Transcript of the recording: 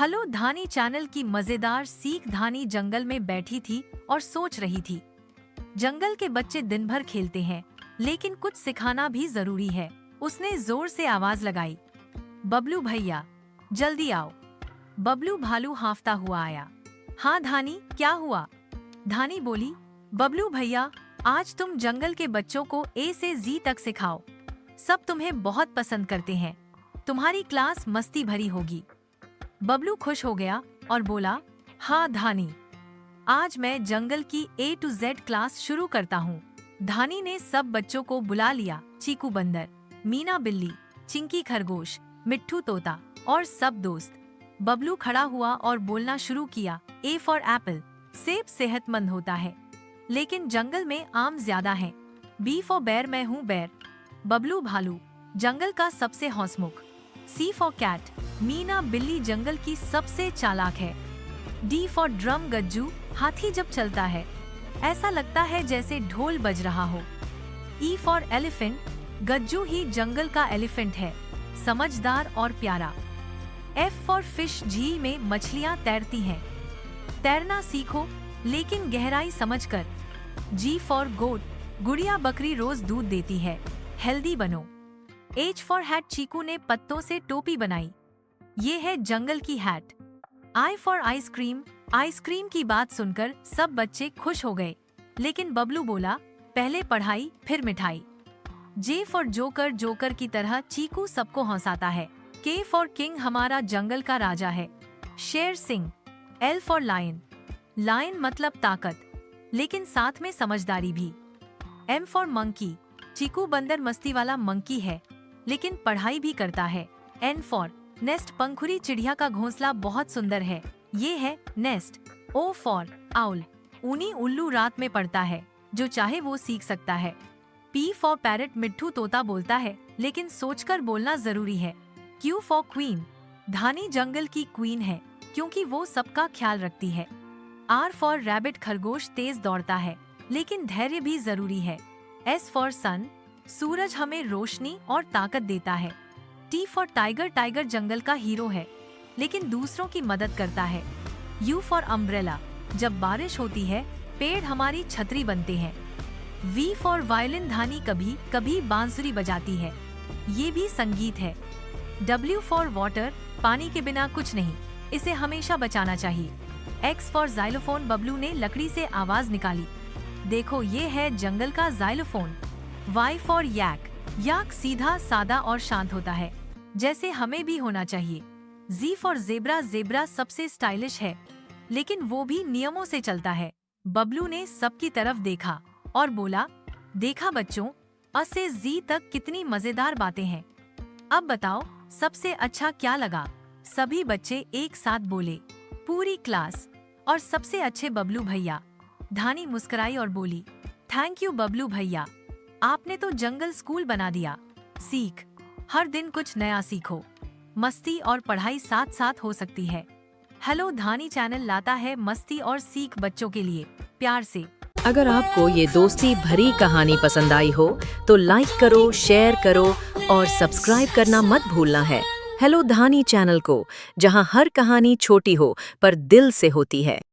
Hello धानी channel की मजेदार सीख। धानी जंगल में बैठी थी और सोच रही थी। जंगल के बच्चे दिन भर खेलते हैं, लेकिन कुछ सिखाना भी जरूरी है। उसने जोर से आवाज लगाई, बबलू भैया जल्दी आओ। बबलू भालू हांफता हुआ आया। हाँ धानी, क्या हुआ? धानी बोली, बबलू भैया आज तुम जंगल के बच्चों को ए से जी तक सिखाओ। सब तुम्हें बहुत पसंद करते हैं। तुम्हारी क्लास मस्ती भरी होगी। बबलू खुश हो गया और बोला, हाँ धानी, आज मैं जंगल की A to Z क्लास शुरू करता हूँ। धानी ने सब बच्चों को बुला लिया। चीकू बंदर, मीना बिल्ली, चिंकी खरगोश, मिट्ठू तोता और सब दोस्त। बबलू खड़ा हुआ और बोलना शुरू किया, A फॉर एप्पल, सेब सेहतमंद होता है, लेकिन जंगल में आम ज्यादा है। B फॉर बेर, मैं हूँ बेर। बबलू भालू, जंगल का सबसे हौसमुख। C फॉर कैट, मीना बिल्ली जंगल की सबसे चालाक है। D फॉर ड्रम, गज्जू हाथी जब चलता है ऐसा लगता है जैसे ढोल बज रहा हो। E फॉर एलिफेंट, गज्जू ही जंगल का एलिफेंट है, समझदार और प्यारा। F फॉर फिश, झील में मछलियाँ तैरती हैं। तैरना सीखो, लेकिन गहराई समझकर। G फॉर गोट, गुड़िया बकरी रोज दूध देती है, हेल्दी बनो। H फॉर हैट, चीकू ने पत्तों से टोपी बनाई, ये है जंगल की hat. I for ice cream, ice cream की बात सुनकर सब बच्चे खुश हो गए, लेकिन बबलू बोला, पहले पढ़ाई फिर मिठाई। J फॉर जोकर, जोकर की तरह चीकू सबको हंसाता है। K फॉर किंग, हमारा जंगल का राजा है, शेर सिंह। L फॉर लायन, लायन मतलब ताकत, लेकिन साथ में समझदारी भी। M फॉर मंकी, चीकू बंदर मस्ती वाला मंकी है, लेकिन पढ़ाई भी करता है। N फॉर नेस्ट, पंखुड़ी चिड़िया का घोंसला बहुत सुंदर है, ये है नेस्ट। O फॉर आउल, ऊनी उल्लू रात में पढ़ता है, जो चाहे वो सीख सकता है। P फॉर पैरट, मिट्ठू तोता बोलता है, लेकिन सोचकर बोलना जरूरी है। Q फॉर क्वीन, धानी जंगल की क्वीन है, क्योंकि वो सबका ख्याल रखती है। R फॉर रैबिट, खरगोश तेज दौड़ता है, लेकिन धैर्य भी जरूरी है। S फॉर सन, सूरज हमें रोशनी और ताकत देता है। T फॉर टाइगर, टाइगर जंगल का हीरो है, लेकिन दूसरों की मदद करता है। U फॉर अम्ब्रेला, जब बारिश होती है पेड़ हमारी छतरी बनते हैं। V फॉर वायलिन, धानी कभी कभी बांसुरी बजाती है, ये भी संगीत है। W फॉर वाटर, पानी के बिना कुछ नहीं, इसे हमेशा बचाना चाहिए। X फॉर जाइलोफोन, बबलू ने लकड़ी से आवाज निकाली, देखो ये है जंगल का जाइलोफोन। Y फॉर याक, याक सीधा सादा और शांत होता है, जैसे हमें भी होना चाहिए। Z फॉर जेब्रा, जेब्रा सबसे स्टाइलिश है, लेकिन वो भी नियमों से चलता है। बबलू ने सबकी तरफ देखा और बोला, देखा बच्चों, अ से Z तक कितनी मजेदार बातें हैं। अब बताओ सबसे अच्छा क्या लगा? सभी बच्चे एक साथ बोले, पूरी क्लास, और सबसे अच्छे बबलू भैया। धानी मुस्कुराई और बोली, थैंक यू बबलू भैया, आपने तो जंगल स्कूल बना दिया। सीख, हर दिन कुछ नया सीखो, मस्ती और पढ़ाई साथ साथ हो सकती है। हेलो धानी चैनल लाता है मस्ती और सीख बच्चों के लिए, प्यार से। अगर आपको ये दोस्ती भरी कहानी पसंद आई हो तो लाइक करो, शेयर करो और सब्सक्राइब करना मत भूलना है हेलो धानी चैनल को, जहां हर कहानी छोटी हो पर दिल से होती है।